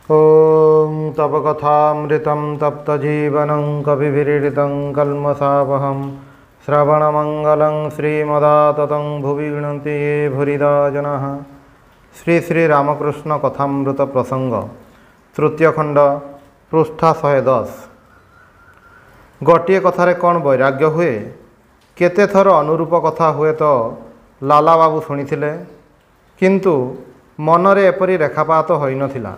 ॐ तपकथामृतं तप्तजीवनं कविभिरीडितं कल्मषापहं श्रवणमंगलं श्रीमदाततं भुवि गृह्णन्ति ये भूरिदा जनाः। श्री श्री रामकृष्ण कथामृत प्रसंग तृतीय खंड पृष्ठा 110। गोटे कथारे कौन वैराग्य हुए केते थर अनुरूप कथा हुए तो लाला बाबू शुणिथिले, किंतु मनरे एपरि रेखापात होई नथिला।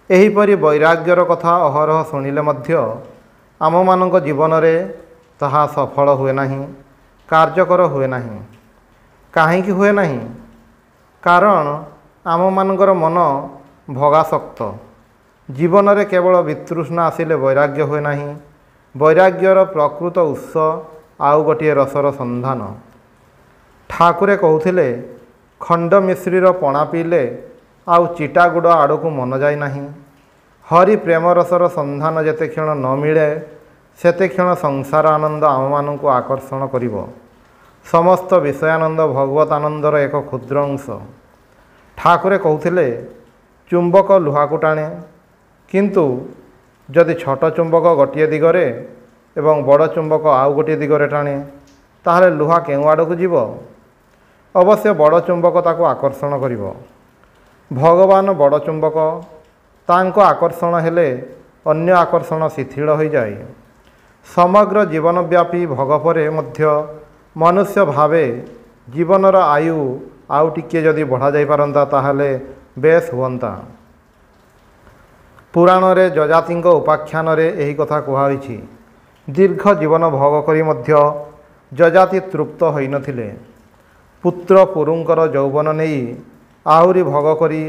एहीपरि वैराग्यर कथा अहरह शुणिले मध्य आममानंक जीवन में ताहा सफल हुए नहीं, कार्यकर हुए नहीं। काहींकि हुए नहीं? कारण आममानंकर मन भोगासक्त। जीवन में केवल वितृष्णा आसिले वैराग्य हुए नहीं। वैराग्यर प्रकृत उत्स आउ गोटे रसर संधान। ठाकुरे कहूथिले खंड मिश्रीर पणा पीले आउ चिटा गुड़ आड़ को मन जाए नहीं। हरि प्रेम रसर संधान जेते क्षण न मिले सेते क्षण संसार आनंद आम मान को आकर्षण करिवो। समस्त विषयानंद भगवत आनंदर एक क्षुद्र अंश। ठाकुरे कहूथिले चुंबक लुहा को टाणे, किंतु जदि छोट चुंबक गोटे दिगरे एवं बड़ चुंबक आउ गोटे दिगरे टाणे ताहले लुहा केउ आड़ को जीव? अवश्य बड़ चुंबक ताको आकर्षण करिवो। भगवान बड़ चुंबक, तांको आकर्षण हेले अन्य आकर्षण शिथिल हो जाए। समग्र जीवनव्यापी भगपरे मध्य मनुष्य भावे जीवनर आयु आउ टिके जदि बढ़ा जाई पारंता ताहले बेस हुअंता। पुराण रे जजातिंक उपाख्यान रे एही कथा कुहाइछि। दीर्घ जीवन भोग करी मध्य जजाति तृप्त होई नथिले। पुत्र पुरुंकर यौवन नेई आहुरी भोग करी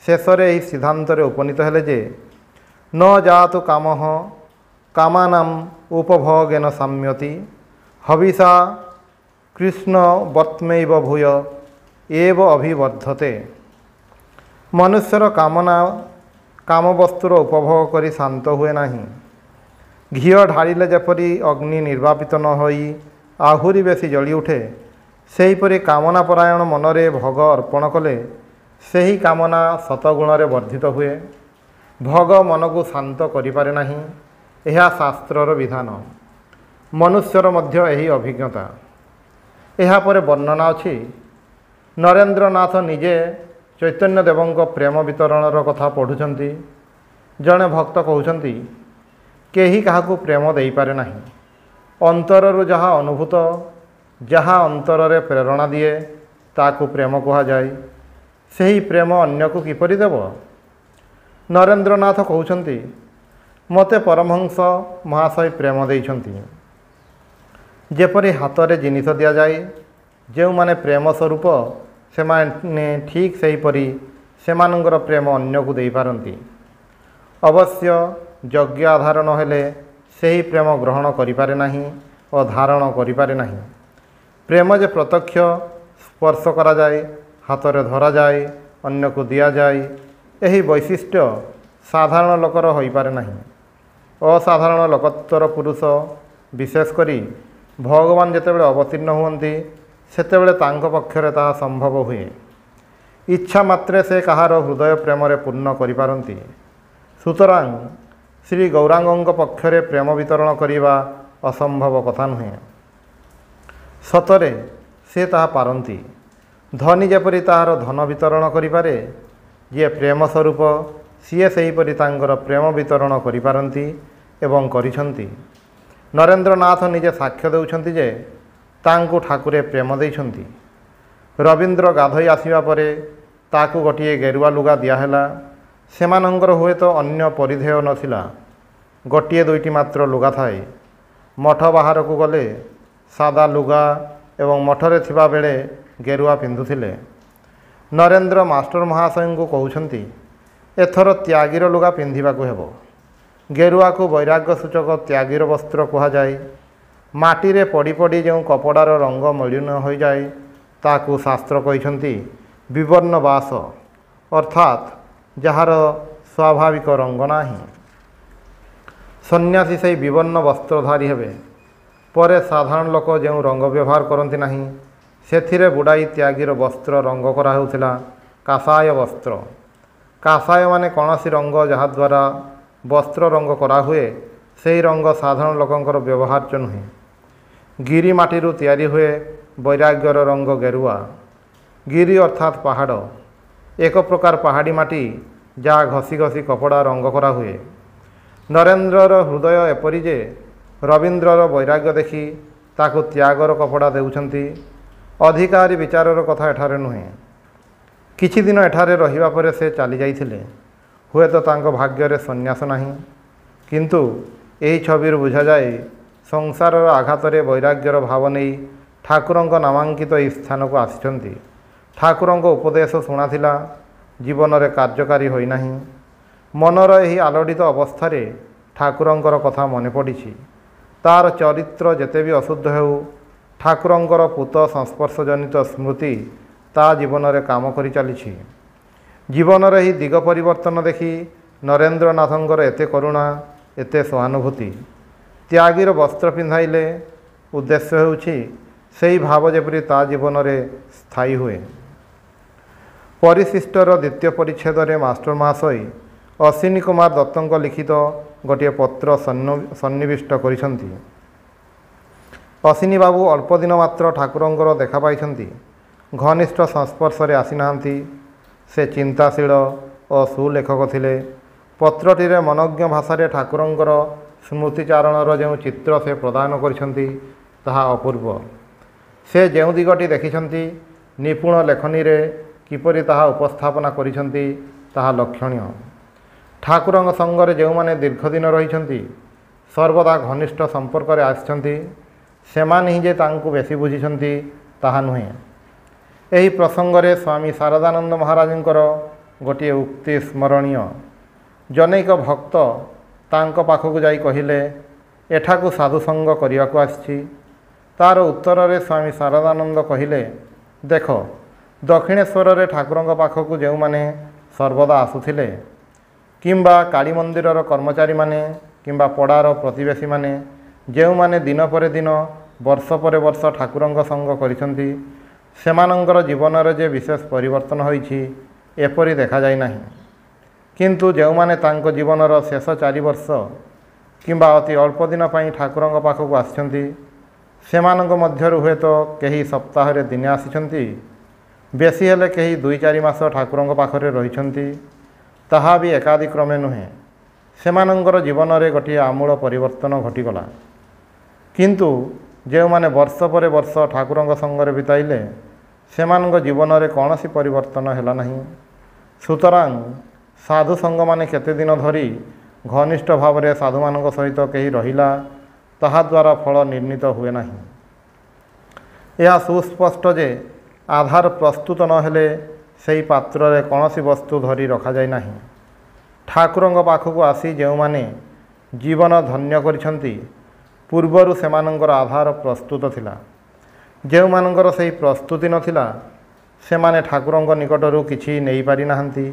शेषरे एही सिद्धांतरे उपनीत हेले जे न जातु कामः कामानाम उपभोगेन साम्यति हविषा कृष्ण वर्त्मैव भूय एव अभिवर्धते। मनुष्यर कामना काम वस्तुर उपभोग करी शांत हुए नहीं। घीओ ढाड़िले जेपरी अग्नि निर्वापित न होई आहुरी बेसी जली उठे, सेहीपरि कामना परायण मनरे भोग अर्पण कले सेही कामना शतगुणरे वर्धित हुए। भोग मन को शांत करिपारे नाही, यह शास्त्रर विधान। मनुष्यर मध्य यही अभिज्ञता। यह पर वर्णना अछि। नरेंद्रनाथ निजे चैतन्य देवंक प्रेम वितरणर कथा पढ़ुछंती। जड़े भक्त कहउछंती केही काहाकू प्रेम देई पारे नाही। अंतररु जहाँ अनुभूत, जहाँ अंतରରେ प्रेरणा दिए ताकू प्रेम कहा जाए। सही प्रेम अन्य को किपरि देव? नरेंद्रनाथ कहउछंती मते परमहंस महाशय प्रेम देइछंती। जेपरि हातरे जिनिस दिया जाए, जो माने प्रेम स्वरूप से माने ठीक सेहीपरि सेमानंकर प्रेम अन्य को देई पारंती। अवश्य यज्ञ आधार न हेले सेही प्रेम ग्रहण करिपारे नाही और धारण करिपारे नाही। प्रेम जे प्रत्यक्ष स्पर्श करा जाए, हाथ में धरा जाए, अन्य को दिया जाए, यही वैशिष्ट्य साधारण लोकर हो पारे नहीं। असाधारण लोकोत्तर पुरुष विशेषकरी भगवान जेतेबेले अवतीर्ण हुअन्ति सेतेबेले तांको पक्षरे ताहा संभव हुए। इच्छा मात्रे से कहार हृदय प्रेम रे पूर्ण करि पारंती। सुतरां श्री गौरांगंक पक्षरे प्रेम वितरण करिवा असंभव कथा नुहे। सतरे से ताहा पारंती। धनी जेपरि ताहार धन वितरण करिपारे, जे प्रेम स्वरूप सीए सेहीपरि तांकर प्रेम वितरण करिपारंती एवं करिछंती। नरेंद्रनाथ निजे साक्ष्य देउछंती जे तांकु ठाकुरे प्रेम देइछंती। रवींद्र गाधई आसिबा परे ताकु गोटिए गेरुआ लुगा दियाहेला। सेमानंकर हुए तो अन्य परिधेय नथिला, गोटिए दुईटी मात्र लुगा थाए। मठ बाहर को गले सादा लुगा एवं मठरे थिबा बेले गेरुआ पिंधुथिले। नरेंद्र मास्टर महाशय को कहउछंती एथर त्यागीर लुगा पिंधिबाकू हेबो। गेरुआ को वैराग्य सूचक त्यागीर वस्त्र कहा जाए। माटी रे पड़ी पड़ी जो कपड़ार रंग मलिन हो जाए ताकू शास्त्र कहिछंती विवर्ण बास, अर्थात जहार स्वाभाविक रंग नाही। सन्यासी से विवर्ण वस्त्रधारी हेबे। परे साधारण लोक जो रंग व्यवहार करती नहीं सेथिरे बुड़ाई त्यागीर वस्त्र रंग करा होउथिला कासाय वस्त्र। କାସାୟ ମାନେ କୌଣସି ରଙ୍ଗ ଯାହାଦ୍ୱାରା ବସ୍ତ୍ର ରଙ୍ଗ କରାହୁଏ, ସେହି ରଙ୍ଗ ସାଧାରଣ ଲୋକଙ୍କର ବ୍ୟବହାର୍ଯ୍ୟ ନୁହେଁ। ଗିରି ମାଟିରୁ ତିଆରି ହୁଏ ବୈରାଗ୍ୟର ରଙ୍ଗ ଗେରୁଆ। ଗିରି ଅର୍ଥାତ୍ ପାହାଡ଼, ଏକ ପ୍ରକାର ପାହାଡ଼ି ମାଟି ଯାହା ଘଷି ଘଷି କପଡ଼ା ରଙ୍ଗ କରାହୁଏ। ନରେନ୍ଦ୍ରର ହୃଦୟ ଏପରି ଯେ ରବୀନ୍ଦ୍ରର ବୈରାଗ୍ୟ ଦେଖି ତାକୁ ତ୍ୟାଗର କପଡ଼ା ଦେଉଛନ୍ତି। ଅଧିକାରୀ ବିଚାରର କଥା ଏଠାରେ ନୁହେଁ। କିଛି ଦିନ ଏଠାରେ ରହିବା ପରେ ସେ ଚାଲି ଯାଇଥିଲେ। ହୁଏତ ତାଙ୍କ ଭାଗ୍ୟରେ ସନ୍ନ୍ୟାସ ନାହିଁ, କିନ୍ତୁ ଏହି ଛବିରୁ ବୁଝାଯାଏ ସଂସାରର ଆଘାତରେ ବୈରାଗ୍ୟର ଭାବ ନେଇ ଠାକୁରଙ୍କ ନାମାଙ୍କିତ ଏହି ସ୍ଥାନକୁ ଆସିଛନ୍ତି। ଠାକୁରଙ୍କ ଉପଦେଶ ଶୁଣାଥିଲା, ଜୀବନରେ କାର୍ଯ୍ୟକାରୀ ହୋଇନାହିଁ। ମନର ଏହି ଆଲୋଡ଼ିତ ଅବସ୍ଥାରେ ଠାକୁରଙ୍କର କଥା ମନେ ପଡ଼ିଛି। ତା'ର ଚରିତ୍ର ଯେତେ ବି ଅଶୁଦ୍ଧ ହେଉ, ଠାକୁରଙ୍କର ପୂତ ସଂସ୍ପର୍ଶଜନିତ ସ୍ମୃତି ତା ଜୀବନରେ କାମ କରି ଚାଲିଛି। ଜୀବନର ଏହି ଦିଗ ପରିବର୍ତ୍ତନ ଦେଖି ନରେନ୍ଦ୍ରନାଥଙ୍କର ଏତେ କରୁଣା, ଏତେ ସହାନୁଭୂତି। ତ୍ୟାଗୀର ବସ୍ତ୍ର ପିନ୍ଧାଇଲେ ଉଦ୍ଦେଶ୍ୟ ହେଉଛି ସେହି ଭାବ ଯେପରି ତା ଜୀବନରେ ସ୍ଥାୟୀ ହୁଏ। ପରିଶିଷ୍ଟର ଦ୍ୱିତୀୟ ପରିଚ୍ଛେଦରେ ମାଷ୍ଟର ମହାଶୟ ଅଶ୍ୱିନୀ କୁମାର ଦତ୍ତଙ୍କ ଲିଖିତ ଗୋଟିଏ ପତ୍ର ସନ୍ନିବିଷ୍ଟ କରିଛନ୍ତି। ଅଶ୍ୱିନୀ ବାବୁ ଅଳ୍ପ ଦିନ ମାତ୍ର ଠାକୁରଙ୍କର ଦେଖା ପାଇଛନ୍ତି, ଘନିଷ୍ଠ ସଂସ୍ପର୍ଶରେ ଆସିନାହାନ୍ତି। ସେ ଚିନ୍ତାଶୀଳ ଓ ସୁଲେଖକ ଥିଲେ। ପତ୍ରଟିରେ ମନୋଜ୍ଞ ଭାଷାରେ ଠାକୁରଙ୍କର ସ୍ମୃତିଚାରଣର ଯେଉଁ ଚିତ୍ର ସେ ପ୍ରଦାନ କରିଛନ୍ତି, ତାହା ଅପୂର୍ବ। ସେ ଯେଉଁ ଦିଗଟି ଦେଖିଛନ୍ତି, ନିପୁଣ ଲେଖନୀରେ କିପରି ତାହା ଉପସ୍ଥାପନା କରିଛନ୍ତି, ତାହା ଲକ୍ଷଣୀୟ। ଠାକୁରଙ୍କ ସଙ୍ଗରେ ଯେଉଁମାନେ ଦୀର୍ଘଦିନ ରହିଛନ୍ତି, ସର୍ବଦା ଘନିଷ୍ଠ ସମ୍ପର୍କରେ ଆସିଛନ୍ତି, ସେମାନେ ହିଁ ଯେ ତାଙ୍କୁ ବେଶୀ ବୁଝିଛନ୍ତି ତାହା ନୁହେଁ। ଏହି ପ୍ରସଙ୍ଗରେ ସ୍ୱାମୀ ଶାରଦାନନ୍ଦ ମହାରାଜଙ୍କର ଗୋଟିଏ ଉକ୍ତି ସ୍ମରଣୀୟ। ଜନୈକ ଭକ୍ତ ତାଙ୍କ ପାଖକୁ ଯାଇ କହିଲେ, ଏଠାକୁ ସାଧୁସଙ୍ଗ କରିବାକୁ ଆସିଛି। ତା'ର ଉତ୍ତରରେ ସ୍ୱାମୀ ଶାରଦାନନ୍ଦ କହିଲେ, ଦେଖ, ଦକ୍ଷିଣେଶ୍ୱରରେ ଠାକୁରଙ୍କ ପାଖକୁ ଯେଉଁମାନେ ସର୍ବଦା ଆସୁଥିଲେ, କିମ୍ବା କାଳୀ ମନ୍ଦିରର କର୍ମଚାରୀମାନେ କିମ୍ବା ପଡ଼ାର ପ୍ରତିବେଶୀମାନେ ଯେଉଁମାନେ ଦିନ ପରେ ଦିନ, ବର୍ଷ ପରେ ବର୍ଷ ଠାକୁରଙ୍କ ସଙ୍ଗ କରିଛନ୍ତି, ସେମାନଙ୍କର ଜୀବନରେ ଯେ ବିଶେଷ ପରିବର୍ତ୍ତନ ହୋଇଛି, ଏପରି ଦେଖାଯାଇ ନାହିଁ। କିନ୍ତୁ ଯେଉଁମାନେ ତାଙ୍କ ଜୀବନର ଶେଷ 4 ବର୍ଷ କିମ୍ବା ଅତି ଅଳ୍ପ ଦିନ ପାଇଁ ଠାକୁରଙ୍କ ପାଖକୁ ଆସିଛନ୍ତି, ସେମାନଙ୍କ ମଧ୍ୟରୁ ହୁଏତ କେହି ସପ୍ତାହରେ ଦିନେ ଆସିଛନ୍ତି, ବେଶୀ ହେଲେ କେହି 2-4 ମାସ ଠାକୁରଙ୍କ ପାଖରେ ରହିଛନ୍ତି। ତାହା ବି ଏକାଦିକ୍ରମେ ନୁହେଁ। ସେମାନଙ୍କର ଜୀବନରେ ଗୋଟିଏ ଆମୂଳ ପରିବର୍ତ୍ତନ ଘଟିଗଲା। କିନ୍ତୁ ଯେଉଁମାନେ ବର୍ଷ ପରେ ବର୍ଷ ଠାକୁରଙ୍କ ସଙ୍ଗରେ ବିତାଇଲେ, ସେମାନଙ୍କ ଜୀବନରେ କୌଣସି ପରିବର୍ତ୍ତନ ହେଲା ନାହିଁ। ସୁତରାଂ ସାଧୁସଙ୍ଗମାନେ କେତେ ଦିନ ଧରି ଘନିଷ୍ଠ ଭାବରେ ସାଧୁମାନଙ୍କ ସହିତ କେହି ରହିଲା, ତାହାଦ୍ୱାରା ଫଳ ନିର୍ଣ୍ଣିତ ହୁଏ ନାହିଁ। ଏହା ସୁସ୍ପଷ୍ଟ ଯେ ଆଧାର ପ୍ରସ୍ତୁତ ନ ହେଲେ ସେହି ପାତ୍ରରେ କୌଣସି ବସ୍ତୁ ଧରି ରଖାଯାଏ ନାହିଁ। ଠାକୁରଙ୍କ ପାଖକୁ ଆସି ଯେଉଁମାନେ ଜୀବନ ଧନ୍ୟ କରିଛନ୍ତି, ପୂର୍ବରୁ ସେମାନଙ୍କର ଆଧାର ପ୍ରସ୍ତୁତ ଥିଲା। ଯେଉଁମାନଙ୍କର ସେହି ପ୍ରସ୍ତୁତି ନଥିଲା, ସେମାନେ ଠାକୁରଙ୍କ ନିକଟରୁ କିଛି ନେଇପାରିନାହାନ୍ତି।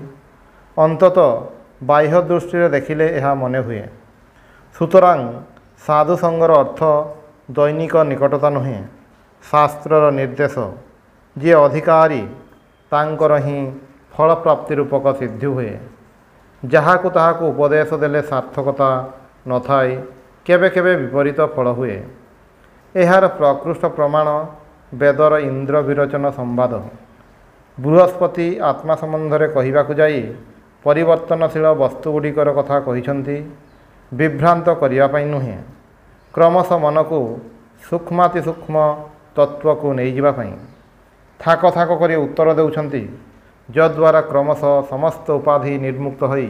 ଅନ୍ତତଃ ବାହ୍ୟ ଦୃଷ୍ଟିରେ ଦେଖିଲେ ଏହା ମନେ ହୁଏ। ସୁତରାଂ ସାଧୁସଙ୍ଗର ଅର୍ଥ ଦୈନିକ ନିକଟତା ନୁହେଁ, ଶାସ୍ତ୍ରର ନିର୍ଦ୍ଦେଶ। ଯିଏ ଅଧିକାରୀ, ତାଙ୍କର ହିଁ ଫଳପ୍ରାପ୍ତି ରୂପକ ସିଦ୍ଧି ହୁଏ। ଯାହାକୁ ତାହାକୁ ଉପଦେଶ ଦେଲେ ସାର୍ଥକତା ନଥାଏ, କେବେ କେବେ ବିପରୀତ ଫଳ ହୁଏ। ଏହାର ପ୍ରକୃଷ୍ଟ ପ୍ରମାଣ ବେଦର ଇନ୍ଦ୍ର ବିରୋଚନ ସମ୍ବାଦ। ବୃହସ୍ପତି ଆତ୍ମା ସମ୍ବନ୍ଧରେ କହିବାକୁ ଯାଇ ପରିବର୍ତ୍ତନଶୀଳ ବସ୍ତୁଗୁଡ଼ିକର କଥା କହିଛନ୍ତି, ବିଭ୍ରାନ୍ତ କରିବା ପାଇଁ ନୁହେଁ, କ୍ରମଶଃ ମନକୁ ସୂକ୍ଷ୍ମାତିସୂକ୍ଷ୍ମ ତତ୍ତ୍ୱକୁ ନେଇଯିବା ପାଇଁ। ଥାକ ଥାକ କରି ଉତ୍ତର ଦେଉଛନ୍ତି, ଯଦ୍ୱାରା କ୍ରମଶଃ ସମସ୍ତ ଉପାଧି ନିର୍ମୁକ୍ତ ହୋଇ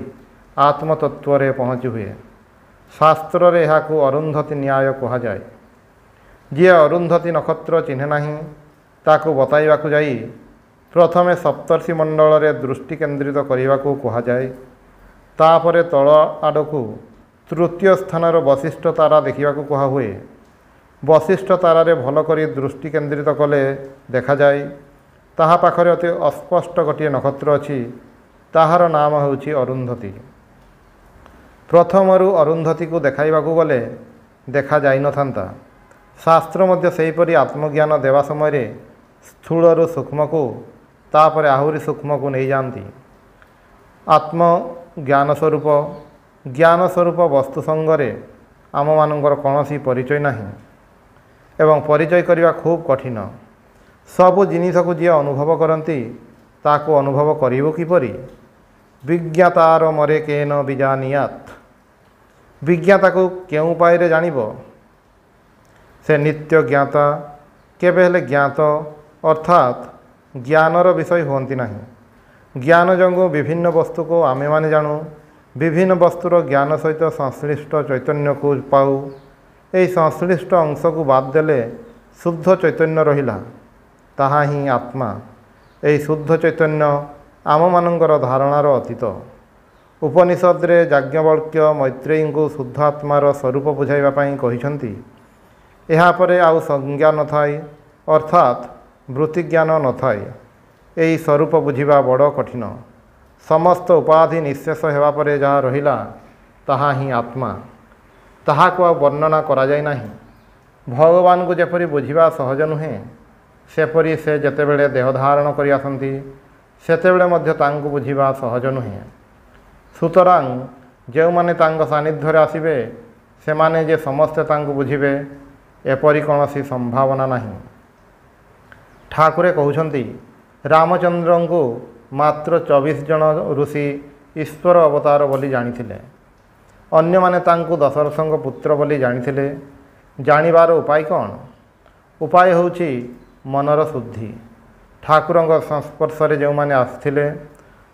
ଆତ୍ମତତ୍ତ୍ୱରେ ପହଞ୍ଚି ହୁଏ। ଶାସ୍ତ୍ରରେ ଏହାକୁ ଅରୁନ୍ଧତୀ ନ୍ୟାୟ କୁହାଯାଏ। ଯିଏ ଅରୁନ୍ଧତୀ ନକ୍ଷତ୍ର ଚିହ୍ନେ ନାହିଁ, ତାକୁ ବତାଇବାକୁ ଯାଇ ପ୍ରଥମେ ସପ୍ତର୍ଷି ମଣ୍ଡଳରେ ଦୃଷ୍ଟି କେନ୍ଦ୍ରିତ କରିବାକୁ କୁହାଯାଏ। ତାପରେ ତଳ ଆଡ଼କୁ ତୃତୀୟ ସ୍ଥାନର ବଶିଷ୍ଠ ତାରା ଦେଖିବାକୁ କୁହାହୁଏ। ବଶିଷ୍ଠ ତାରାରେ ଭଲ କରି ଦୃଷ୍ଟି କେନ୍ଦ୍ରିତ କଲେ ଦେଖାଯାଏ, ତାହା ପାଖରେ ଅତି ଅସ୍ପଷ୍ଟ ଗୋଟିଏ ନକ୍ଷତ୍ର ଅଛି, ତାହାର ନାମ ହେଉଛି ଅରୁନ୍ଧତୀ। ପ୍ରଥମରୁ ଅରୁନ୍ଧତୀକୁ ଦେଖାଇବାକୁ ଗଲେ ଦେଖାଯାଇନଥାନ୍ତା। ଶାସ୍ତ୍ର ମଧ୍ୟ ସେହିପରି ଆତ୍ମଜ୍ଞାନ ଦେବା ସମୟରେ ସ୍ଥୂଳରୁ ସୂକ୍ଷ୍ମକୁ, ତାପରେ ଆହୁରି ସୂକ୍ଷ୍ମକୁ ନେଇଯାଆନ୍ତି। आत्मज्ञान स्वरूप ज्ञान स्वरूप वस्तु संगरे आम मानकर कौनसी परिचय नहीं एवं परिचय करने खूब कठिन। सबु जिनिस को जी अनुभव करती ताको अनुभव करिबो किपरि? विज्ञातार मरे केन विजानियात। विज्ञाता को केउ उपाय जानिबो? से नित्य ज्ञाता केबे हेले ज्ञात अर्थात ज्ञानर विषय होती नहीं। ज्ञान जंगु विभिन्न वस्तु को आमे माने जानू, विभिन्न वस्तुर ज्ञान सहित संश्लिष्ट चैतन्य को पाऊ। यही संश्लिष्ट अंश को बाद देले शुद्ध चैतन्य रहिला, ताहा ही आत्मा। यही शुद्ध चैतन्य आम मानकर धारणार अतीत। उपनिषद रे याज्ञवल्क्य मैत्रेयी को शुद्ध आत्मार स्वरूप बुझाइबा पई कहिसंती। एहा परे आउ संज्ञा न थाए अर्थात वृत्ति ज्ञान न थाए। यही स्वरूप बुझिबा बड़ कठिन। समस्त उपाधि निशेष हेबा परे जहाँ रहिला ताहा ही आत्मा। ताहा को वर्णना करा जाय नाही। भगवान को जेपरि बुझिबा सहज नुहे सेपरि से जेतेबेले देह धारण करि आसंती सेतेबेले मध्य तांको बुझिबा सहज नुहे। सुतरां जो माने तांको सानिध्य रे आसिबे सेमाने जे समस्ते तांको बुझिबे एपरि कौनसी संभावना नहीं। ठाकुरे कहउछंती रामचंद्र को मात्र 24 जन ऋषि ईश्वर अवतार बोली जानिथिले। अन्य माने तांको दशरथଙ୍କ पुत्र बोली जानिथिले। जानिबार उपाय कौन? उपाय होउछि मनर शुद्धि। ठाकुरଙ୍କ संस्पर्श रे जो माने आस्थिले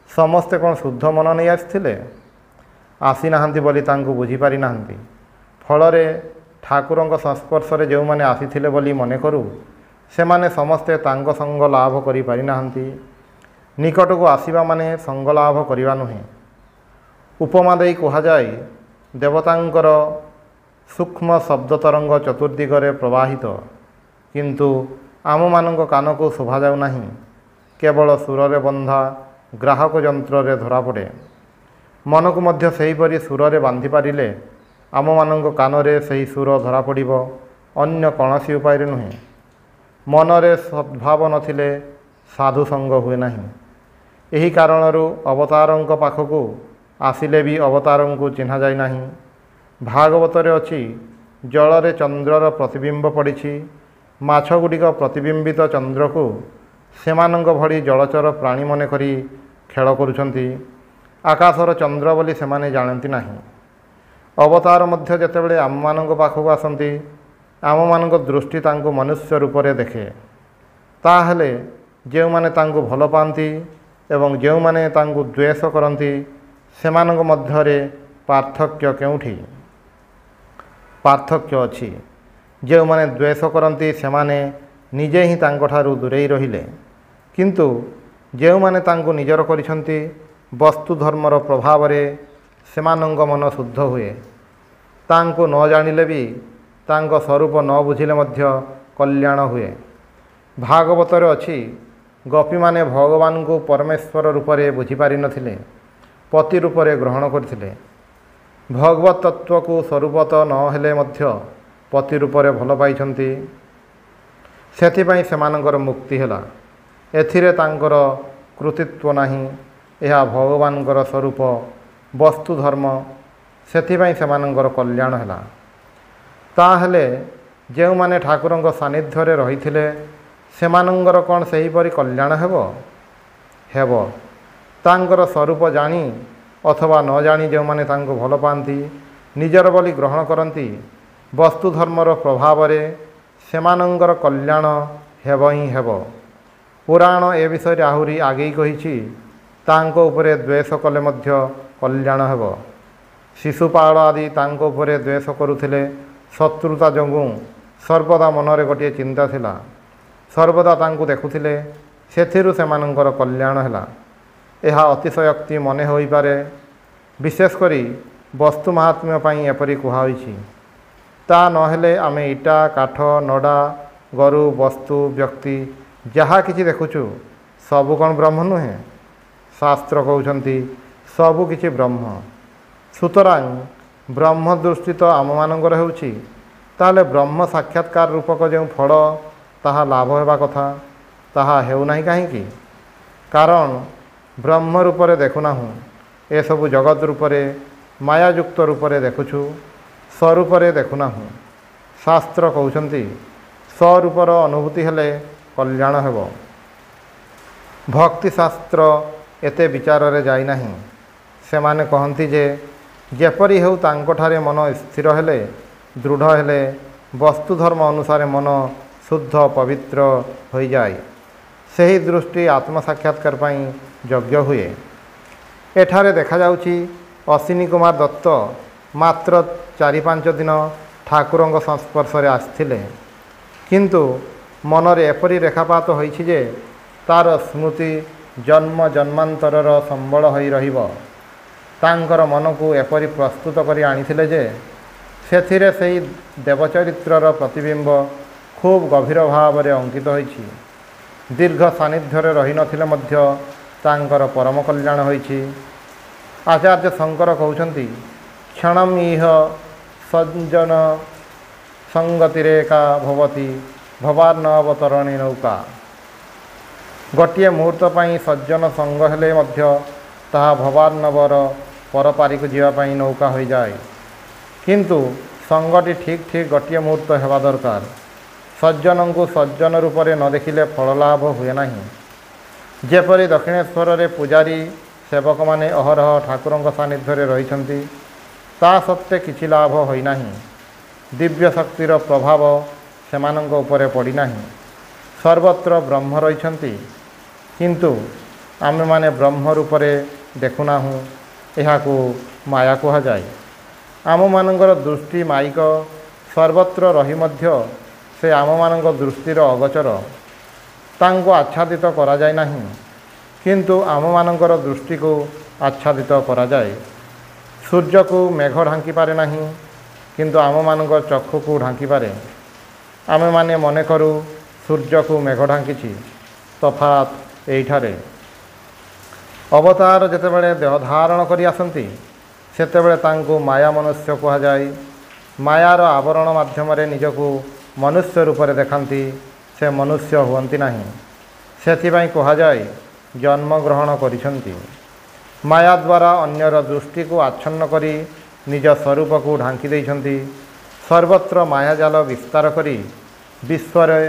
समस्ते कौन शुद्ध मन नहीं आस्थिले? आसी नाहंती बोली तांको बुझी पारि नाहंती। फलरे ठाकुरଙ୍କ संस्पर्श रे जो माने आसीथिले बोली मने करू सेमाने समस्ते तांको संग लाभ करि पारि नाहंती। निकट को आसीबा माने संग लाभ करिवा नुहे। उपमा देई कहा जाय देवतांकर सूक्ष्म शब्द तरंग चतुर्दिगरे प्रवाहित, किंतु आम मानक कान को शोभा जाउ नाही। केवल सुर रे बंधा ग्राहक यंत्र रे धरा पड़े। मन को मध्य सेहीपरि सुर रे बांधि पारिले आम मानक कान रे सही सुर धरा पड़िबो, अन्य कौनसी उपाय रे नुहे। मन रे सद्भाव नथिले साधु संग हुए नहीं। यही कारणरू अवतारंक पाखकू आसिले भी अवतारं को चिन्हा जाय नाही। भागवत रे अछि जल रे चंद्रर प्रतिबिंब पड़िछि। माछ गुड़िक प्रतिबिंबित चंद्र को सेमानंक भली जलचर प्राणी मने करी खेल करुछंती। आकाशर चंद्र बोली सेमाने जानती नाही। अवतार मध्य जेतेबेले आम मानक पाखकू आसंती आम मानक दृष्टि तांको मनुष्य रूप रे देखे। ताहेले जेउ माने तांको भल पांती एवं जेउ माने तांको द्वेष करंती सेमानक मध्यरे पार्थक्य केउठी? पार्थक्य अछि। जेउ माने द्वेष करंती सेमाने निजे ही तांको ठारू दूरेई रहिले, किंतु जेउ माने तांको निजर करिसंती वस्तु धर्मर प्रभाव रे सेमानंक मन शुद्ध हुए। तांको न जानिले भी तांको स्वरूप न बुझिले मध्य कल्याण हुए। भागवत रे अछि गोपी माने भगवान को परमेश्वर रूप रे बुझी पारि नथिले, पति रूप रे ग्रहण करथिले। भगवत तत्व को स्वरूपत न हेले मध्य पति रूप रे भल पाइछंती। सेथिपई सेमानंकर मुक्ति हेला। एथिरे तांकर कृतित्व नाही। एहा भगवानकर स्वरूप वस्तु धर्म, सेथिपई सेमानंकर कल्याण हेला। ताहेले जेउ माने ठाकुरंक सानिध्य रे रहिथिले सेमानंकर कौन सही परि कल्याण हेबो? हेबो। तांकर स्वरूप जानी अथवा न जानी जो माने तांको भल पांती निजर बोली ग्रहण करती वस्तु धर्मर प्रभाव रे सेमानंकर कल्याण हेबो ही हेबो। पुराण ए विषय आहुरी आगे कहिछि तांको उपरे द्वेष कले मध्य कल्याण हेबो। शिशुपाल आदि तांको उपरे द्वेष करुथिले। शत्रुता जंगु सर्वदा मनरे गोटे चिंता थिला। सर्वदा तांको देखुथिले, सेथिरु सेमानंकर कल्याण हेला। एहा अतिशयोक्ति मने होई पारे। विशेष करी वस्तु महात्म्य पई एपरि कुहा होइछि। ता नहेले आमे इटा काठ नडा गरु वस्तु व्यक्ति जहाँ किछि देखुछु सबु कोन ब्रह्म नुहे? शास्त्र कहउछंती सबु किछि ब्रह्म। सुतरां ब्रह्म दृष्टि तो आम मानकर हेउछि, ताले ब्रह्म साक्षात्कार रूपक जो फल ताहा लाभ हेबा कथा ताहा हेउ नाही काहीकि? कारण ब्रह्म रूप रे देखुनाहु ଏସବୁ ଜଗତ ରୂପରେ ମାୟାଯୁକ୍ତ ରୂପରେ ଦେଖୁଛୁ, ସ୍ୱରୂପରେ ଦେଖୁନାହୁଁ। ଶାସ୍ତ୍ର କହୁଛନ୍ତି ସ୍ୱରୂପର ଅନୁଭୂତି ହେଲେ କଲ୍ୟାଣ ହେବ। ଭକ୍ତିଶାସ୍ତ୍ର ଏତେ ବିଚାରରେ ଯାଇନାହିଁ। ସେମାନେ କହନ୍ତି ଯେ ଯେପରି ହେଉ ତାଙ୍କଠାରେ ମନ ସ୍ଥିର ହେଲେ, ଦୃଢ଼ ହେଲେ, ବସ୍ତୁଧର୍ମ ଅନୁସାରେ ମନ ଶୁଦ୍ଧ ପବିତ୍ର ହୋଇଯାଏ। ସେହି ଦୃଷ୍ଟି ଆତ୍ମସାକ୍ଷାତକାର ପାଇଁ ଯୋଗ୍ୟ ହୁଏ। ଏଠାରେ ଦେଖାଯାଉଛି ଅଶ୍ୱିନୀ କୁମାର ଦତ୍ତ ମାତ୍ର 4-5 ଦିନ ଠାକୁରଙ୍କ ସଂସ୍ପର୍ଶରେ ଆସିଥିଲେ, କିନ୍ତୁ ମନରେ ଏପରି ରେଖାପାତ ହୋଇଛି ଯେ ତାର ସ୍ମୃତି ଜନ୍ମ ଜନ୍ମାନ୍ତରର ସମ୍ବଳ ହୋଇ ରହିବ। ତାଙ୍କର ମନକୁ ଏପରି ପ୍ରସ୍ତୁତ କରି ଆଣିଥିଲେ ଯେ ସେଥିରେ ସେହି ଦେବଚରିତ୍ରର ପ୍ରତିବିମ୍ବ ଖୁବ୍ ଗଭୀର ଭାବରେ ଅଙ୍କିତ ହୋଇଛି। ଦୀର୍ଘ ସାନ୍ନିଧ୍ୟରେ ରହିନଥିଲେ ମଧ୍ୟ ତାଙ୍କର ପରମ କଲ୍ୟାଣ ହୋଇଛି। ଆଚାର୍ଯ୍ୟ ଶଙ୍କର କହୁଛନ୍ତି, କ୍ଷଣମ୍ ଇହ ସଜ୍ଜନ ସଙ୍ଗତିରେକା ଭବତି ଭବାର୍ଣ୍ଣବତରଣୀ ନୌକା। ଗୋଟିଏ ମୁହୂର୍ତ୍ତ ପାଇଁ ସଜ୍ଜନ ସଙ୍ଗ ହେଲେ ମଧ୍ୟ ତାହା ଭବାର୍ଣ୍ଣବର ପରପାରିକୁ ଯିବା ପାଇଁ ନୌକା ହୋଇଯାଏ। କିନ୍ତୁ ସଙ୍ଗଟି ଠିକ୍ ଗୋଟିଏ ମୁହୂର୍ତ୍ତ ହେବା ଦରକାର। ସଜ୍ଜନଙ୍କୁ ସଜ୍ଜନ ରୂପରେ ନ ଦେଖିଲେ ଫଳଲାଭ ହୁଏ ନାହିଁ। ଯେପରି ଦକ୍ଷିଣେଶ୍ୱରରେ ପୂଜାରୀ ସେବକମାନେ ଅହରହ ଠାକୁରଙ୍କ ସାନ୍ନିଧ୍ୟରେ ରହିଛନ୍ତି, ତା ସତ୍ତ୍ୱେ କିଛି ଲାଭ ହୋଇନାହିଁ। ଦିବ୍ୟ ଶକ୍ତିର ପ୍ରଭାବ ସେମାନଙ୍କ ଉପରେ ପଡ଼ିନାହିଁ। ସର୍ବତ୍ର ବ୍ରହ୍ମ ରହିଛନ୍ତି, କିନ୍ତୁ ଆମେମାନେ ବ୍ରହ୍ମ ରୂପରେ ଦେଖୁନାହୁଁ। ଏହାକୁ ମାୟା କୁହାଯାଏ। ଆମମାନଙ୍କର ଦୃଷ୍ଟି ମାଇକ। ସର୍ବତ୍ର ରହି ମଧ୍ୟ ସେ ଆମମାନଙ୍କ ଦୃଷ୍ଟିର ଅଗୋଚର। ତାଙ୍କୁ ଆଚ୍ଛାଦିତ କରାଯାଏ ନାହିଁ, କିନ୍ତୁ ଆମମାନଙ୍କର ଦୃଷ୍ଟିକୁ ଆଚ୍ଛାଦିତ କରାଯାଏ। ସୂର୍ଯ୍ୟକୁ ମେଘ ଢାଙ୍କିପାରେ ନାହିଁ, କିନ୍ତୁ ଆମମାନଙ୍କ ଚକ୍ଷୁକୁ ଢାଙ୍କିପାରେ। ଆମେମାନେ ମନେ କରୁ ସୂର୍ଯ୍ୟକୁ ମେଘ ଢାଙ୍କିଛି। ତଫାତ୍ ଏଇଠାରେ। ଅବତାର ଯେତେବେଳେ ଦେହ ଧାରଣ କରି ଆସନ୍ତି, ସେତେବେଳେ ତାଙ୍କୁ ମାୟା ମନୁଷ୍ୟ କୁହାଯାଏ। ମାୟାର ଆବରଣ ମାଧ୍ୟମରେ ନିଜକୁ ମନୁଷ୍ୟ ରୂପରେ ଦେଖାନ୍ତି, ସେ ମନୁଷ୍ୟ ହୁଅନ୍ତି ନାହିଁ। ସେଥିପାଇଁ କୁହାଯାଏ ଜନ୍ମଗ୍ରହଣ କରିଛନ୍ତି। ମାୟା ଦ୍ୱାରା ଅନ୍ୟର ଦୃଷ୍ଟିକୁ ଆଚ୍ଛନ୍ନ କରି ନିଜ ସ୍ୱରୂପକୁ ଢାଙ୍କି ଦେଇଛନ୍ତି। ସର୍ବତ୍ର ମାୟାଜାଲ ବିସ୍ତାର କରି ବିଶ୍ୱରେ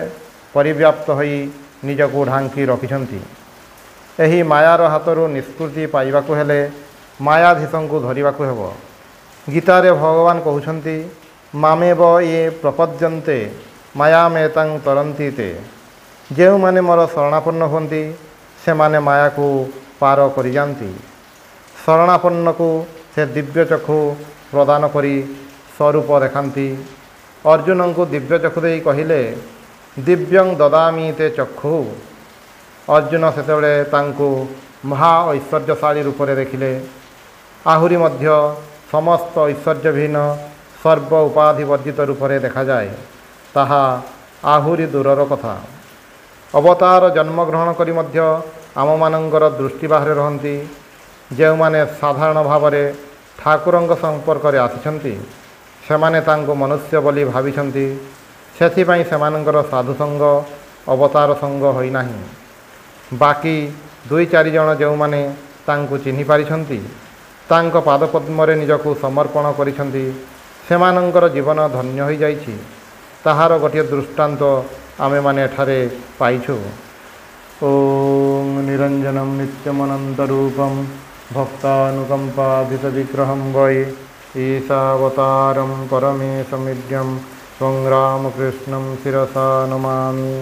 ପରିବ୍ୟାପ୍ତ ହୋଇ ନିଜକୁ ଢାଙ୍କି ରଖିଛନ୍ତି। ଏହି ମାୟାର ହାତରୁ ନିଷ୍କୃତି ପାଇବାକୁ ହେଲେ ମାୟାଧୀଶଙ୍କୁ ଧରିବାକୁ ହେବ। ଗୀତାରେ ଭଗବାନ କହୁଛନ୍ତି, ମାମେବ ୟେ ପ୍ରପଦ୍ୟନ୍ତେ ମାୟାମେତାଂ ତରନ୍ତି ତେ। ଯେଉଁମାନେ ମୋର ଶରଣାପନ୍ନ ହୁଅନ୍ତି, ସେମାନେ ମାୟାକୁ ପାର କରିଯାଆନ୍ତି। ଶରଣାପନ୍ନକୁ ସେ ଦିବ୍ୟ ଚକ୍ଷୁ ପ୍ରଦାନ କରି ସ୍ୱରୂପ ଦେଖାନ୍ତି। ଅର୍ଜୁନଙ୍କୁ ଦିବ୍ୟ ଚକ୍ଷୁ ଦେଇ କହିଲେ, ଦିବ୍ୟଂ ଦଦାମି ତେ ଚକ୍ଷୁ। ଅର୍ଜୁନ ସେତେବେଳେ ତାଙ୍କୁ ମହା ଐଶ୍ୱର୍ଯ୍ୟଶାଳୀ ରୂପରେ ଦେଖିଲେ। ଆହୁରି ମଧ୍ୟ ସମସ୍ତ ଐଶ୍ୱର୍ଯ୍ୟବିହୀନ ସର୍ବ ଉପାଧି ବର୍ଜିତ ରୂପରେ ଦେଖାଯାଏ। ତାହା ଆହୁରି ଦୂରର କଥା। ଅବତାର ଜନ୍ମଗ୍ରହଣ କରି ମଧ୍ୟ ଆମମାନଙ୍କର ଦୃଷ୍ଟି ବାହାରେ ରହନ୍ତି। ଯେଉଁମାନେ ସାଧାରଣ ଭାବରେ ଠାକୁରଙ୍କ ସମ୍ପର୍କରେ ଆସିଛନ୍ତି, ସେମାନେ ତାଙ୍କୁ ମନୁଷ୍ୟ ବୋଲି ଭାବିଛନ୍ତି। ସେଥିପାଇଁ ସେମାନଙ୍କର ସାଧୁସଙ୍ଗ ଅବତାର ସଙ୍ଗ ହୋଇନାହିଁ। ବାକି 2-4 ଜଣ ଯେଉଁମାନେ ତାଙ୍କୁ ଚିହ୍ନି ପାରିଛନ୍ତି, ତାଙ୍କ ପାଦପଦ୍ମରେ ନିଜକୁ ସମର୍ପଣ କରିଛନ୍ତି, ସେମାନଙ୍କର ଜୀବନ ଧନ୍ୟ ହୋଇଯାଇଛି। ତାହାର ଗୋଟିଏ ଦୃଷ୍ଟାନ୍ତ ଆମେମାନେ ଏଠାରେ ପାଇଛୁ। ଓಂ ନିରଞ୍ଜନଂ ନିତ୍ୟମନନ୍ତରୂପଂ ଭକ୍ତାନୁକମ୍ପାଧିତ ବିଗ୍ରହଂ ବୈ ଈଶାବତାରଂ ପରମେଶମିଦ୍ୟଂ ତ୍ୱଂ ରାମକୃଷ୍ଣଂ ଶିରସା ନମାମି।